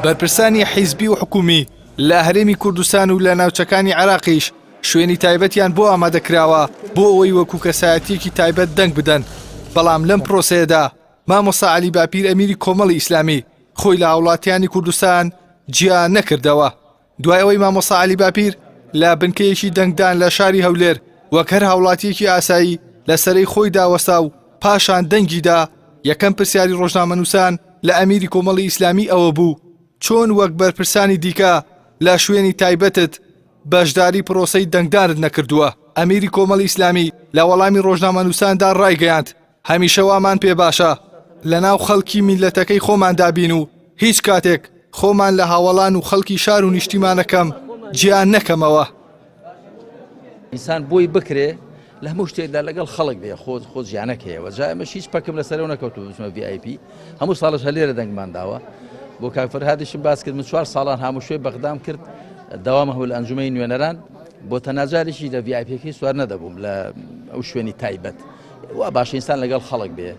بەرپرسانی حیزبی و حکومی لە هەرێمی کوردستان و لە ناوچەکانی عێراقیش شوێنی تایبەتیان بۆ ئامادەکراوە بۆ ئەوەی وەکو کەسایەتیەکی تایبەت دەنگ بدەن. بەڵام لەم پرۆسەیەدا مامۆستا عەلی باپیر ئەمیری کۆمەڵی ئیسلامی خۆی لە هاوڵاتیانی کوردستان جیا نەکردەوە. دوای ئەوەی مامۆستا عەلی باپیر لە بنکەیەکی دەنگدان لە شاری هەولێر وەک هەر هاوڵاتیەکی ئاسایی لەسەرەی خۆی داوەستا و پاشان دەنگیدا، یەکەم پرسیاری ڕۆژنامەنووسان لە ئەمیری کۆمەڵی ئیسلامی ئەوە بوو: چۆن وەک بەرپرسانی دیکە لە شوێنی تایبەتت بەشداری پرۆسەی دەنگدانت نەکردووە؟ ئەمیری کۆمەڵی ئیسلامی لە وەڵامی ڕۆژنامەنووساندا ڕایگەیاند هەمیشە وامان پێ باشە لەناو خەڵکی میلەتەکەی خۆماندا بین و هیچ کاتێک خۆمان لە هاوڵان و خەڵکی شار و نیشتیمانەکەم گیان نەکەمەوە. ئینسان بۆی بکرێ لە هەموو شتێکدا لەگەڵ خەڵک بێ خۆ ژیانەکەیەوە. جا ئەمەش هیچ پەکم لەسەرەوە نەکەوتو بچمە VIP. هەموو ساڵش هەلێرە دەنگمان داوە. بۆ کاک فەرهادیشم باس کرد، من 4 ساڵان هەمووشوێ بەغدام کرد، داوام هەبوو لە ئەنجومەی نوێنەران، بۆ تەناجارێکی لە VIPەکەی سوار نەدەبووم لە ئەو شوێنی تایبەت. وا باش ئینسان لەگەڵ خەڵک بێ،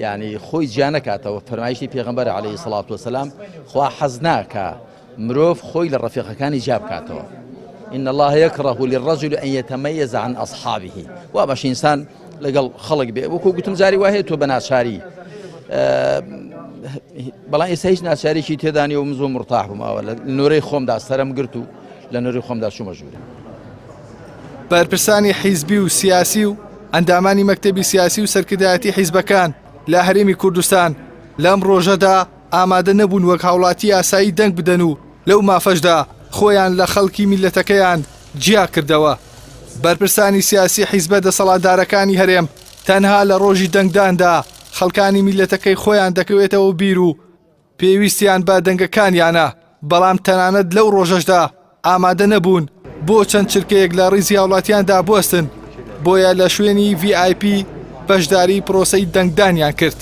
یعنی خۆی گیان نەکاتەوە. فەرمایشی پێغەمبەر عەلەیهی سەڵات وەسەلام خوا حەز ناکا مرۆڤ خۆی لە ڕەفیقەکانی جیا بکاتەوە. إن الله يكره للرجل أن يتميز عن أصحابه. وابش إنسان لقل خلق به وكو قلتم زاري واحد تو بنات شاري بلا إسهيش ناس شاري شي تداني ومزو مرتاح بما ولا نوري خوم دا سرم قرتو لنوري خوم دا شو مجبوري. بەرپرسانی حیزبی و سیاسی و ئەندامانی مەکتەبی سیاسی و سەرکردایەتی حیزبەکان لە هەرێمی کوردستان لەم ڕۆژەدا ئامادە نەبوون وەک هاوڵاتی ئاسایی دەنگ بدەن و لەو مافەشدا خۆیان لە خەڵکی میلەتەکەیان جیا کردەوە. بەرپرسانی سیاسی حیزبە دەسەڵاتدارەکانی هەرێم تەنها لە ڕۆژی دەنگداندا خەڵکانی میلەتەکەی خۆیان دەکەوێتەوە بیر و پێویستیان بە دەنگەکانیانە، بەڵام تەنانەت لەو ڕۆژەشدا ئامادە نەبوون بۆ چەند چرکەیەک لە ڕیزی هاوڵاتیاندا بوەستن، بۆیە لە شوێنی VIP بەشداری پرۆسەی دەنگدانیان کرد.